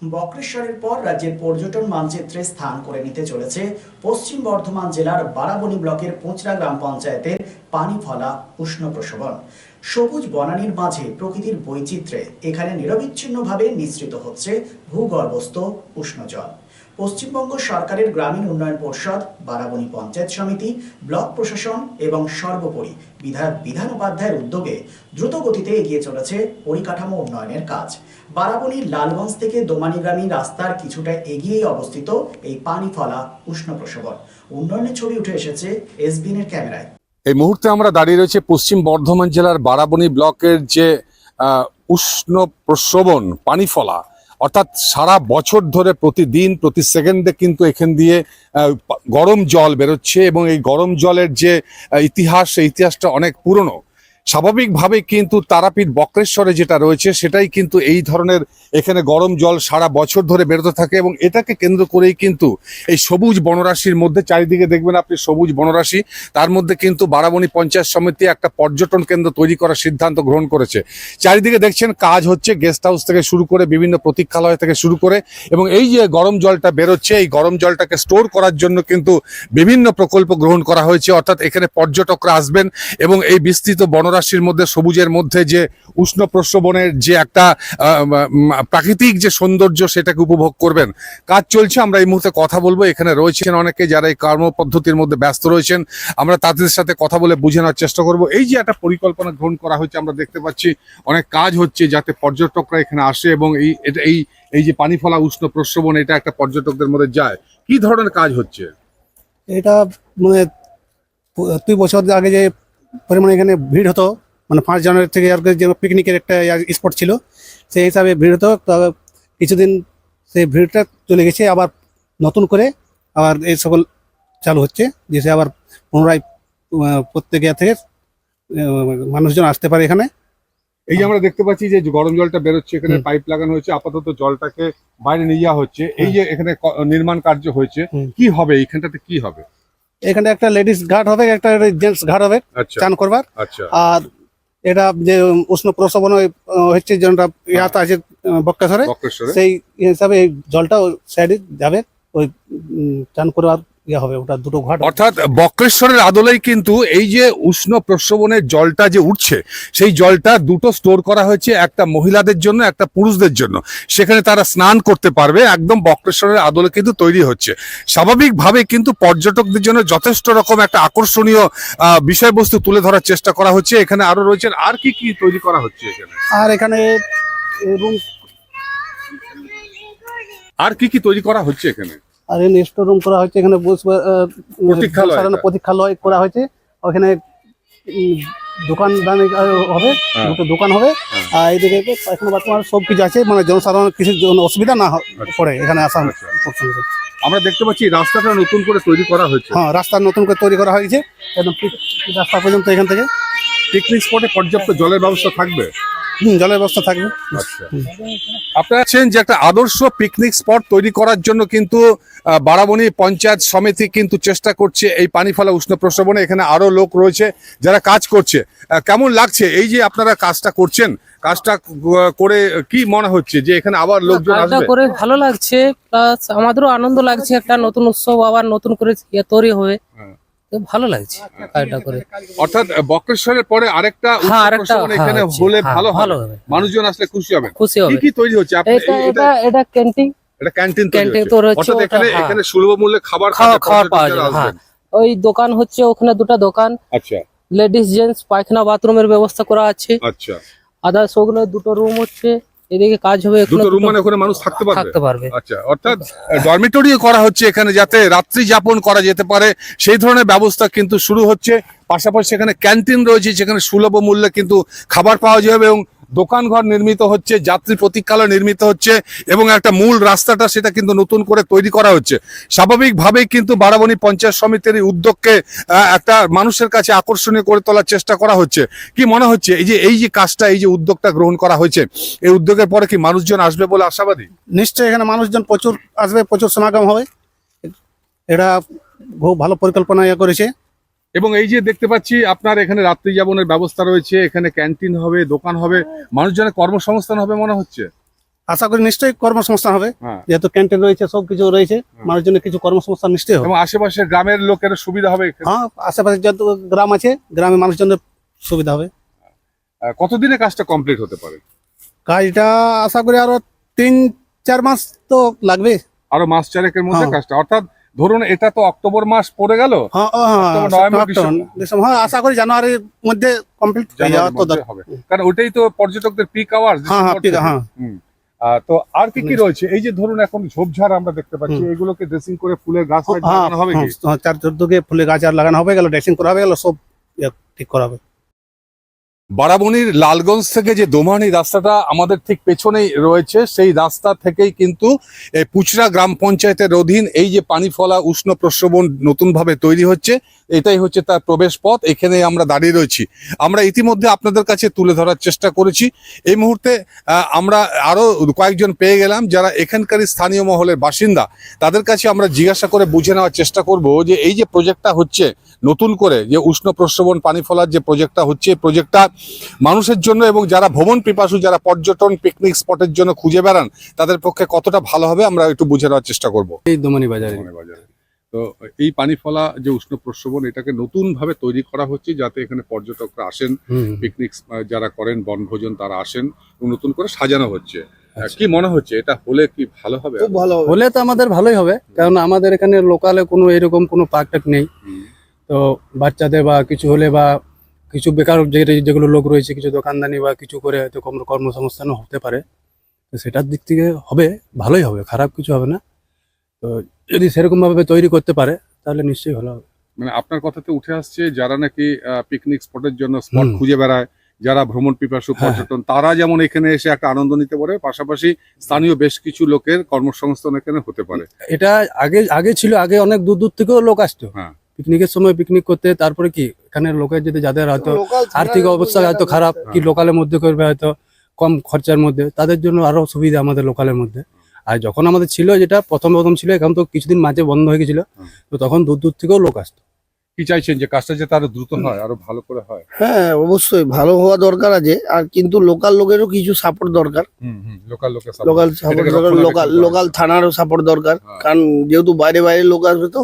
বক্রেশ্বরের পর রাজ্যের পর্যটন মানচিত্রে স্থান করে নিতে চলেছে পশ্চিম বর্ধমান জেলার বারাবণী ব্লকের পোঁচরা গ্রাম পঞ্চায়েতের পানিফলা উষ্ণ প্রসবন। সবুজ বনানীর মাঝে প্রকৃতির বৈচিত্র্যে এখানে নিরবিচ্ছিন্নভাবে নিঃসৃত হচ্ছে ভূগর্ভস্থ উষ্ণ জল। পশ্চিমবঙ্গ সরকারের গ্রামীণ উন্নয়ন পর্ষদ, বারাবণী পঞ্চায়েত সমিতি, ব্লক প্রশাসন এবং সর্বোপরি বিধায়ক বিধান উপাধ্যায়ের উদ্যোগে দ্রুত গতিতে এগিয়ে চলেছে পরিকাঠামো উন্নয়নের কাজ। বারাবণীর লালগঞ্জ থেকে দোমানিগামী রাস্তার কিছুটা এগিয়েই অবস্থিত এই পানিফলা উষ্ণ প্রসবন। উন্নয়নের ছবি উঠে এসেছে এসবিএন এর ক্যামেরায়। এই মুহূর্তে আমরা দাঁড়িয়ে রয়েছে পশ্চিম বর্ধমান জেলার বারাবণী ব্লকের যে উষ্ণ প্রসবন পানিফলা, অর্থাৎ সারা বছর ধরে প্রতিদিন প্রতি সেকেন্ডে কিন্তু এখান দিয়ে গরম জল বেরোচ্ছে এবং এই গরম জলের যে ইতিহাস, সেই ইতিহাসটা অনেক পুরনো। স্বাভাবিকভাবে কিন্তু তারাপীঠ বক্রেশ্বরে যেটা রয়েছে সেটাই কিন্তু এই ধরনের এখানে গরম জল সারা বছর ধরে বেরোতে থাকে এবং এটাকে কেন্দ্র করেই কিন্তু এই সবুজ বনরাশির মধ্যে চারিদিকে দেখবেন আপনি সবুজ বনরাশি, তার মধ্যে কিন্তু বারাবণী পঞ্চায়েত সমিতি একটা পর্যটন কেন্দ্র তৈরি করার সিদ্ধান্ত গ্রহণ করেছে। চারিদিকে দেখছেন কাজ হচ্ছে, গেস্ট হাউস থেকে শুরু করে বিভিন্ন প্রতীক্ষালয় থেকে শুরু করে, এবং এই যে গরম জলটা বেরোচ্ছে এই গরম জলটাকে স্টোর করার জন্য কিন্তু বিভিন্ন প্রকল্প গ্রহণ করা হয়েছে। অর্থাৎ এখানে পর্যটকরা আসবেন এবং এই বিস্তৃত বনরাশির মধ্যে সবুজের মধ্যে যে উষ্ণ প্রস্রবণের যে একটা প্রাকৃতিক যে সৌন্দর্য সেটাকে উপভোগ করবেন। কাজ চলছে, আমরা এই মুহূর্তে কথা বলবো। এখানে রয়েছেন অনেকে যারা এই কর্মপদ্ধতির মধ্যে ব্যস্ত রয়েছেন, আমরা তাদের সাথে কথা বলে বুঝে নেওয়ার চেষ্টা করব। এই যে একটা পরিকল্পনা গ্রহণ করা হয়েছে, আমরা দেখতে পাচ্ছি অনেক কাজ হচ্ছে যাতে পর্যটকরা এখানে আসে এবং এই যে পানিফলা উষ্ণ প্রস্রবণ এটা একটা পর্যটকদের মধ্যে যায়। কি ধরনের কাজ হচ্ছে এটা? মানে 2 বছর আগে যে পরিমাণে এখানে ভিড় হতো, মানে 5 জানুয়ারি থেকে আর যে পিকনিকের একটা স্পট ছিল সেই হিসাবে ভিড় হতো। তো কিছুদিন সেই ভিড়টা চলে গেছে, আবার নতুন করে আবার এই সকল চালু হচ্ছে, যেসে আবার পুনরায় প্রত্যেক জায়গা থেকে মানুষজন আসতে পারে এখানে। এই যে আমরা দেখতে পাচ্ছি যে গরম জলটা বেরোচ্ছে, এখানে পাইপ লাগানো হয়েছে, আপাতত জলটাকে বাইরে নিয়ে যাওয়া হচ্ছে। এই যে এখানে নির্মাণ কার্য হয়েছে, কি হবে এইখানটাতে, কি হবে? এখানে একটা লেডিস ঘাট হবে, একটা জেন্টস ঘাট হবে চান করবার। আর এটা যে উষ্ণ প্রসবন হচ্ছে যেটা ইয়াতে আছে বক্রেশ্বরে, সেই হিসাবে এই জলটা সাইডে যাবে, ওই চান করবার ইয়া হবে, ওটা দুটো ঘাট। অর্থাৎ বক্রেশ্বরের আদলেই কিন্তু এই যে উষ্ণ প্রস্রবণের জলটা যে উঠছে সেই জলটা দুটো স্টোর করা হয়েছে, একটা মহিলাদের জন্য, একটা পুরুষদের জন্য। সেখানে তারা স্নান করতে পারবে, একদম বক্রেশ্বরের আদলে কিন্তু তৈরি হচ্ছে। স্বাভাবিকভাবে কিন্তু পর্যটকদের জন্য যথেষ্ট রকম একটা আকর্ষণীয় বিষয়বস্তু তুলে ধরার চেষ্টা করা হচ্ছে। এখানে আরো রয়েছেন, আর কি কি তৈরি করা হচ্ছে এখানে? আর এখানে রুম, আর কি কি তৈরি করা হচ্ছে এখানে? আর এখানে স্টোর রুম করা হয়েছে, এখানে প্রতীক্ষালয় করা হয়েছে। ওখানে দোকানদানি হবে, দুটো দোকান হবে। আর এইদিকে পায়খানা বাথরুম সব কিছু আছে, মানে জনসাধারণ কিছু অসুবিধা না পড়ে এখানে আসা। আমরা দেখতে পাচ্ছি রাস্তাটা নতুন করে তৈরি করা হয়েছে। হ্যাঁ, রাস্তা নতুন করে তৈরি করা হয়েছে, একদম রাস্তা পর্যন্ত। এখান থেকে পিকনিক স্পটে পর্যাপ্ত জলের ব্যবস্থা থাকবে? জলের ব্যবস্থা থাকবে। আপনারা আছেন যে একটা আদর্শ পিকনিক স্পট তৈরি করার জন্য কিন্তু বারাবণী পঞ্চায়েত সমিতি কিন্তু চেষ্টা করছে এই পানিফলা উষ্ণ প্রস্রবণে। এখানে আরো লোক রয়েছে যারা কাজ করছে। কেমন লাগছে এই যে আপনারা কাজটা করছেন? কাজটা করে কি মনে হচ্ছে যে এখানে আবার লোকজন আসবে? করে ভালো লাগছে, প্লাস আমাদেরও আনন্দ লাগছে। একটা নতুন উৎসব আবার নতুন করে তৈরি হবে, ভালো লাগছে কাজটা করে। অর্থাৎ বক্রেশ্বরের পরে আরেকটা এখানে হলে ভালো হবে, মানুষজন আসলে খুশি হবে। কি কি তৈরি হচ্ছে? এটা ক্যান্টিন, এটা ক্যান্টিন তৈরি হচ্ছে। এখানে সুলভ মূল্যে খাবার পাওয়া যাবে। ওই দোকান হচ্ছে, ওখানে দুটো দোকান। আচ্ছা, লেডিস জেন্টস পায়খানা বাথরুমের ব্যবস্থা করা আছে। আচ্ছা, আদার্স ওগুলো দুটো রুম হচ্ছে, এদিকে কাজ হবে। দুটো রুম মানে ওখানে মানুষ থাকতে পারবে। আচ্ছা, অর্থাৎ ডরমিটরিও করা হচ্ছে এখানে, যাতে রাত্রি যাপন করা যেতে পারে সেই ধরনের ব্যবস্থা কিন্তু শুরু হচ্ছে। পাশাপাশি সেখানে ক্যান্টিন রয়েছে, যেখানে সুলভ মূল্যে কিন্তু খাবার পাওয়া যাবে এবং দোকানঘর নির্মিত হচ্ছে, যাত্রী প্রতীক্ষালয় নির্মিত হচ্ছে এবং একটা মূল রাস্তাটা সেটা কিন্তু নতুন করে তৈরি করা হচ্ছে। স্বাভাবিকভাবেই কিন্তু বারাবণী পঞ্চায়েত সমিতির উদ্যোগকে একটা মানুষের কাছে আকর্ষণীয় করে তোলার চেষ্টা করা হচ্ছে। কি মনে হচ্ছে এই যে কাজটা, এই যে উদ্যোগটা গ্রহণ করা হয়েছে, এই উদ্যোগের পরে কি মানুষজন আসবে বলে আশাবাদী? নিশ্চয়ই এখানে মানুষজন প্রচুর আসবে, প্রচুর সমাগম হবে। এটা খুব ভালো পরিকল্পনা করেছে। এবং এই যে দেখতে পাচ্ছি আপনার এখানে রাত্রি যাপনের ব্যবস্থা রয়েছে, এখানে ক্যান্টিন হবে, দোকান হবে, মানুষজনের কর্মসংস্থান হবে মনে হচ্ছে। আশা করি নিশ্চয়ই কর্মসংস্থান হবে, হ্যাঁ। যেহেতু ক্যান্টিন রয়েছে, সবকিছু রয়েছে, মানুষের জন্য কিছু কর্মসংস্থান নিশ্চয়ই হবে। এবং আশেপাশে গ্রামের লোকের সুবিধা হবে এখানে। হ্যাঁ, আশেপাশে যত গ্রাম আছে, গ্রামের মানুষের জন্য সুবিধা হবে। কতদিনে কাজটা কমপ্লিট হতে পারে? কাজটা আশা করি আরো 3-4 মাস তো লাগবে। আরো মাস চারেকের মধ্যে হ্যাঁ। কাজটা, অর্থাৎ ধরুন এটা তো অক্টোবর মাস পড়ে গেল, হ্যাঁ, অক্টোবর, নভেম্বর, ডিসেম্বর, হ্যাঁ, আশা করি জানুয়ারির মধ্যে কমপ্লিট হয়ে যাওয়া জানুয়ারির তো মধ্যে হবে, কারণ ওইটাই তো পর্যটকদের পিক আওয়ার। হ্যাঁ, হ্যাঁ। তো আর কি কি রয়েছে? এই যে ধরুন এখন ঝোপঝাড় আমরা দেখতে পাচ্ছি, এগুলোকে ড্রেসিং করে ফুলের গাছ হ্যাঁ, লাগানো হবে কি? হ্যাঁ, চারদিকে ফুলের গাছ আর লাগানো হবে, গেল ড্রেসিং করা হবে, গেল সব ঠিক করা হবে। বারাবণীর লালগঞ্জ থেকে যে দোমানি রাস্তাটা আমাদের ঠিক পেছনেই রয়েছে, সেই রাস্তা থেকেই কিন্তু এই পুচরা গ্রাম পঞ্চায়েতের অধীন এই যে পানিফলা উষ্ণ প্রস্রবণ নতুনভাবে তৈরি হচ্ছে, এটাই হচ্ছে তার প্রবেশ পথ। এখানে আমরা দাঁড়িয়ে রয়েছি। আমরা ইতিমধ্যে আপনাদের কাছে তুলে ধরার চেষ্টা করেছি। এই মুহূর্তে আমরা আরো কয়েকজন পেয়ে গেলাম যারা এখানকারই স্থানীয় মহলের বাসিন্দা। তাদের কাছে আমরা জিজ্ঞাসা করে বুঝে নেওয়ার চেষ্টা করব যে এই যে প্রজেক্টটা হচ্ছে নতুন করে, যে উষ্ণ প্রস্রবণ পানি ফলার যে প্রজেক্টটা হচ্ছে, এই প্রজেক্টটা মানুষের জন্য এবং যারা ভ্রমণ পিপাসু, যারা পর্যটন পিকনিক স্পটের জন্য খুঁজে বেড়ান, তাদের পক্ষে কতটা ভালো হবে আমরা একটু বুঝে নেওয়ার চেষ্টা করব। এই দোমানি বাজারে তো এই পানি ফলা যে উষ্ণ প্রস্রবণ, এটাকে নতুন ভাবে তৈরি করা হচ্ছে যাতে এখানে পর্যটকরা আসেন, পিকনিক যারা করেন বনভোজন তারা আসেন, এবং নতুন করে সাজানো হচ্ছে। কি মনে হচ্ছে এটা হলে কি ভালো হবে? খুব ভালো হলে তো আমাদের ভালোই হবে, কারণ আমাদের এখানে লোকালে কোনো এরকম কোনো পার্ক টাক নেই। তো বাচ্চাদের বা কিছু হলে বা কিছু বেকার যেগুলো লোক রয়েছে, কিছু দোকানদানি বা কিছু করে হয়তো কর্মসংস্থানও হতে পারে। তো সেটার দিক থেকে হবে, ভালোই হবে, খারাপ কিছু হবে না। তো যদি সেরকম ভাবে তৈরি করতে পারে তাহলে নিশ্চয়ই ভালো হবে। মানে আপনার কথাতে উঠে আসছে যারা নাকি পিকনিক স্পটের জন্য স্পট খুঁজে বেড়ায়, যারা ভ্রমণ পিপাসু পর্যটন, তারা যেমন এখানে এসে একটা আনন্দ নিতে পারে, পাশাপাশি স্থানীয় বেশ কিছু লোকের কর্মসংস্থান এখানে হতে পারে। এটা আগে ছিল, আগে অনেক দূর দূর থেকেও লোক আসতো হ্যাঁ। পিকনিকের সময় পিকনিক করতে। তারপরে কি এখানে লোকের যদি যাদের হয়তো আর্থিক অবস্থা হয়তো খারাপ, কি লোকালের মধ্যে করবে হয়তো কম খরচার মধ্যে, তাদের জন্য আরো সুবিধা আমাদের লোকালের মধ্যে। আর যখন আমাদের ছিল, যেটা প্রথম ছিল, এখন তো কিছুদিন মাঝে বন্ধ হয়ে গেছিল, তো তখন দূর দূর থেকেও লোক আসতো। কি চাইছেন যে কাজটা যাতে আরো দ্রুত হয়, আরো ভালো করে হয়? হ্যাঁ, অবশ্যই ভালো হওয়া দরকার আছে, আর কিন্তু লোকাল লোকেরও কিছু সাপোর্ট দরকার। লোকাল লোকের লোকাল সাপোর্ট দরকার, লোকাল থানারও সাপোর্ট দরকার, কারণ যেহেতু বাইরে লোক আসবে, তো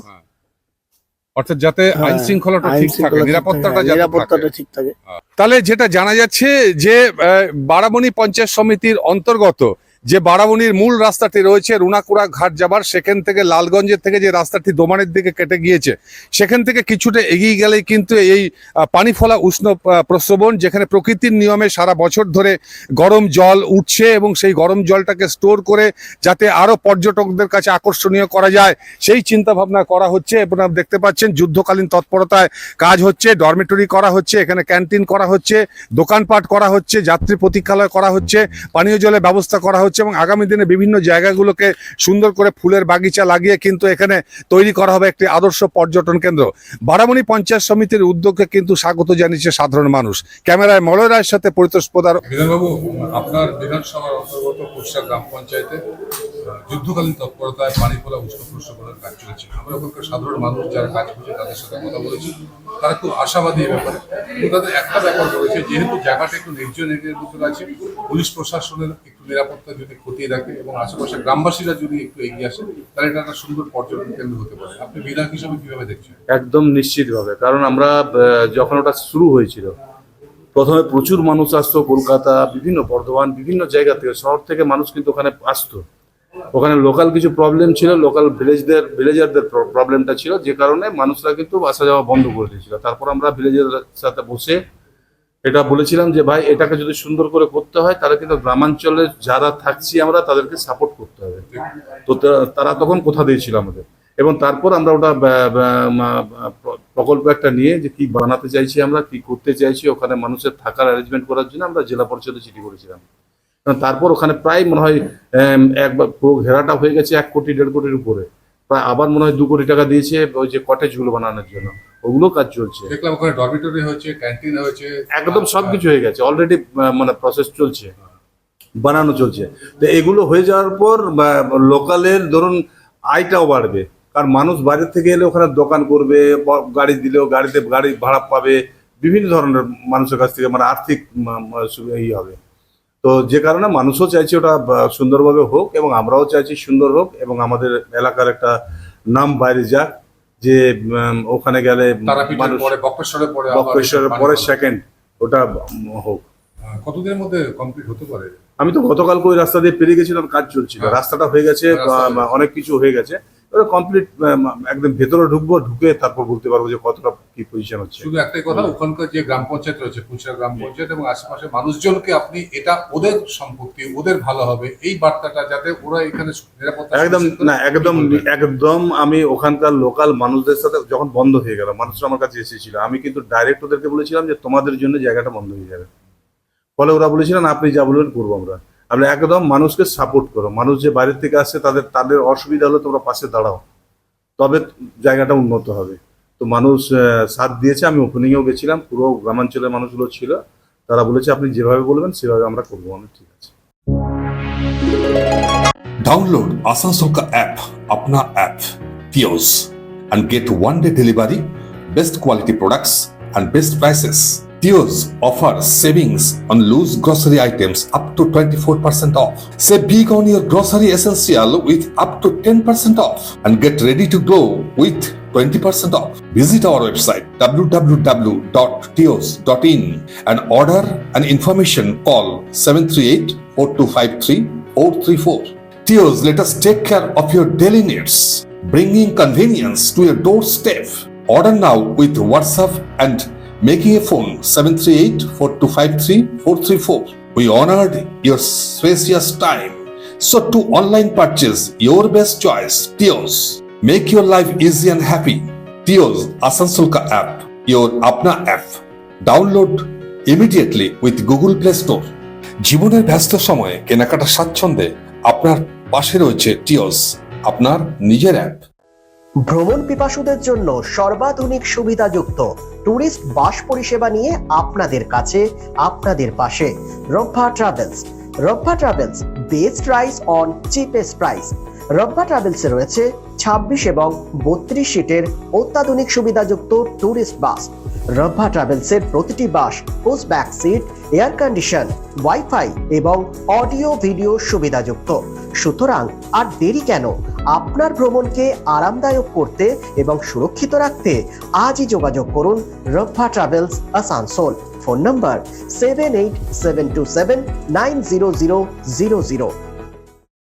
অর্থাৎ যাতে আইন শৃঙ্খলাটা ঠিক থাকে, নিরাপত্তাটা ঠিক থাকে। তাহলে যেটা জানা যাচ্ছে যে বারাবণী পঞ্চায়েত সমিতির অন্তর্গত যে বারাবণীর মূল রাস্তাটি রয়েছে রুনাকুড়া ঘাট যাবার, সেখান থেকে লালগঞ্জের থেকে যে রাস্তাটি দোমানের দিকে কেটে গিয়েছে, সেখান থেকে কিছুটা এগিয়ে গেলেই কিন্তু এই পানি ফলা উষ্ণ প্রস্রবণ, যেখানে প্রকৃতির নিয়মে সারা বছর ধরে গরম জল উঠছে এবং সেই গরম জলটাকে স্টোর করে যাতে আরো পর্যটকদের কাছে আকর্ষণীয় করা যায়, সেই চিন্তা ভাবনা করা হচ্ছে। আপনারা দেখতে পাচ্ছেন যুদ্ধকালীন তৎপরতায় কাজ হচ্ছে, ডরমেটরি করা হচ্ছে, এখানে ক্যান্টিন করা হচ্ছে, দোকানপাট করা হচ্ছে, যাত্রী প্রতীক্ষালয় করা হচ্ছে, পানীয় জলের ব্যবস্থা করা হচ্ছে, এবং আগামী দিনে বিভিন্ন জায়গাগুলোকে সুন্দর করে ফুলের বাগিচা লাগিয়ে কিন্তু এখানে তৈরি করা হবে একটি আদর্শ পর্যটন কেন্দ্র। বারাবণী পঞ্চায়েত সমিতির উদ্যোগকে কিন্তু স্বাগত জানিয়েছে সাধারণ মানুষ। ক্যামেরায় মলয় রায়ের সাথে পরিতোষ পোদ্দার। বিধানবাবু, আপনার বিধানসভার অন্তর্গত পুরসা গ্রাম পঞ্চায়েতে যুদ্ধকালীন তৎপরতায় পানি ফলা উষ্ণ প্রস্রবণের কাজ চলেছে। আমরা ওখানকার সাধারণ মানুষ যারা কাজ করছে তাদের সাথে কথা বলেছি, তারা খুব আশাবাদী এই ব্যাপারে। কিন্তু তাদের একটা ব্যাপার রয়েছে, যেহেতু জায়গাটা একটু নির্জন এরিয়ার ভিতরে আছে, পুলিশ প্রশাসনের একটু নিরাপত্তা যদি খতিয়ে রাখে এবং আশেপাশে গ্রামবাসীরা যদি একটু এগিয়ে আসে, তাহলে এটা একটা সুন্দর পর্যটন কেন্দ্র হতে পারে। আপনি বিধায়ক হিসেবে কিভাবে দেখছেন? একদম নিশ্চিতভাবে, কারণ আমরা যখন ওটা শুরু হয়েছিল, প্রথমে প্রচুর মানুষ আসতো, কলকাতা, বিভিন্ন বর্ধমান, বিভিন্ন জায়গা থেকে, শহর থেকে মানুষ কিন্তু ওখানে আসতো। ওখানে লোকাল কিছু প্রবলেম ছিল, লোকাল ভিলেজারদের প্রবলেমটা ছিল, যে কারণে মানুষরা কিন্তু আসা যাওয়া বন্ধ করে দিয়েছিল। তারপর আমরা ভিলেজারদের সাথে বসে এটা বলেছিলাম যে ভাই, এটাকে যদি সুন্দর করে করতে হয় তাহলে কিন্তু গ্রামাঞ্চলে যারা থাকছি আমরা তাদেরকে সাপোর্ট করতে হবে। তো তারা তখন কথা দিয়েছিল আমাদের, এবং তারপর আমরা ওটা প্রকল্প একটা নিয়ে যে কি বানাতে চাইছি, আমরা কি করতে চাইছি, ওখানে মানুষের থাকার অ্যারেঞ্জমেন্ট করার জন্য আমরা জেলা পরিষদে চিঠি করেছিলাম। তারপর ওখানে প্রায় মনে হয় একবার পুরো ঘেরাটা হয়ে গেছে 1 কোটি 1.5 কোটির উপরে, প্রায় আবার মনে হয় 2 কোটি টাকা দিয়েছে ওই যে কটেজগুলো বানানোর জন্য, ওগুলো কাজ চলছে। দেখলাম ওখানে ডরমিটরি হয়েছে, ক্যান্টিন হয়েছে, একদম সবকিছু হয়ে গেছে, অলরেডি মানে প্রসেস চলছে, বানানো চলছে। তো এগুলো হয়ে যাওয়ার পর লোকালের ধরুন আয়টাও বাড়বে, কারণ মানুষ বাইরে থেকে এলে ওখানে দোকান করবে, গাড়ি দিলেও গাড়ি ভাড়া পাবে, বিভিন্ন ধরনের মানুষের কাছ থেকে মানে আর্থিক ইয়ে হবে। তো যে কারণে মানুষও চাইছে ওটা সুন্দরভাবে হোক, এবং আমরাও চাইছি সুন্দর হোক, এবং আমাদের এলাকার একটা নাম বাইরে যাক, যে ওখানে গেলে তারাপীঠের মানুষ পরে বক্রেশ্বরের পরে আবার বক্রেশ্বরের পরে সেকেন্ড ওটা হোক। কতদিনের মধ্যে কমপ্লিট হতে পারে? আমি তো গতকালকে ওই রাস্তা দিয়ে পেরিয়ে গেছিলাম, কাজ চলছিল, হ্যাঁ। রাস্তাটা হয়ে গেছে, অনেক কিছু হয়ে গেছে, ওটা কমপ্লিট, একদম ভেতরে ঢুকবো, ঢুকে তারপর বলতে পারবো যে কতটা কি পজিশন হচ্ছে। শুধু একটাই কথা, ওখানকার যে গ্রাম পঞ্চায়েত রয়েছে, পুঁচরা গ্রাম পঞ্চায়েত এবং আশেপাশে মানুষজনকে আপনি এটা ওদের সম্পত্তি, ওদের ভালো হবে এই বার্তাটা, যাতে ওরা এখানে নিরাপত্তা একদম সুনিশ্চিত করে, না, একদম কি বলবেন? একদম আমি ওখানকার লোকাল মানুষদের সাথে যখন বন্ধ হয়ে গেল, মানুষরা আমার কাছে এসেছিল, আমি কিন্তু ডাইরেক্ট ওদেরকে বলেছিলাম যে তোমাদের জন্য জায়গাটা বন্ধ হয়ে যাবে। ফলে ওরা বলেছিলেন আপনি যা বলবেন করবো আমরা একদম মানুষকে সাপোর্ট করো, মানুষ যে বাইরের থেকে আসছে তাদের অসুবিধা হলে তোমরা পাশে দাঁড়াও, তবে জায়গাটা উন্নত হবে। তো মানুষ সাথ দিয়েছে, আমি ওপেনিংয়েও গেছিলাম, পুরো গ্রামাঞ্চলের মানুষগুলো ছিল, তারা বলেছে আপনি যেভাবে বলবেন সেভাবে আমরা করবো। আমি ঠিক আছে। Download Asansol ka app, Apna app, Tios, and get one-day delivery, best quality products, and best prices. Tios offers savings on loose grocery items up to 24% off. Save big on your grocery essential with up to 10% off, and get ready to glow with 20% off. Visit our website www.tios.in and order an information. Call 738-4253-434. Tios, let us take care of your daily needs, bringing convenience to your doorstep. Order now with WhatsApp and making a phone 738-4253-434. We honored your spacious time. So to online purchase, your best choice, Tios. Make your life easy and happy. Tios Asansol ka app, your Apna app. Download immediately with Google Play Store. জীবনের ব্যস্ত সময়ে কেনাকাটার স্বাচ্ছন্দ্যে আপনার পাশে রয়েছে টিওস, আপনার নিজের অ্যাপ। ভ্রমণ পিপাসুদের জন্য সর্বাধুনিক সুবিধাযুক্ত ট্যুরিস্ট বাস পরিষেবা নিয়ে আপনাদের কাছে, আপনাদের পাশে Rabba travels. Rabba travels, best price on cheapest price. Rabba ট্রাভেলসে রয়েছে 26 এবং 32 সিটের অত্যাধুনিক সুবিধাযুক্ত ট্যুরিস্ট বাস। রব্বা ট্রাভেলসের প্রতিটি bus post back seat, air condition, wifi এবং অডিও ভিডিও সুবিধাযুক্ত। সুতরাং আর দেরি কেন? আপনার ভ্রমণকে আরামদায়ক করতে এবং সুরক্ষিত রাখতে আজই যোগাযোগ করুন রব্বা ট্রাভেলস আসানসোল। ফোন নম্বর 7872790000।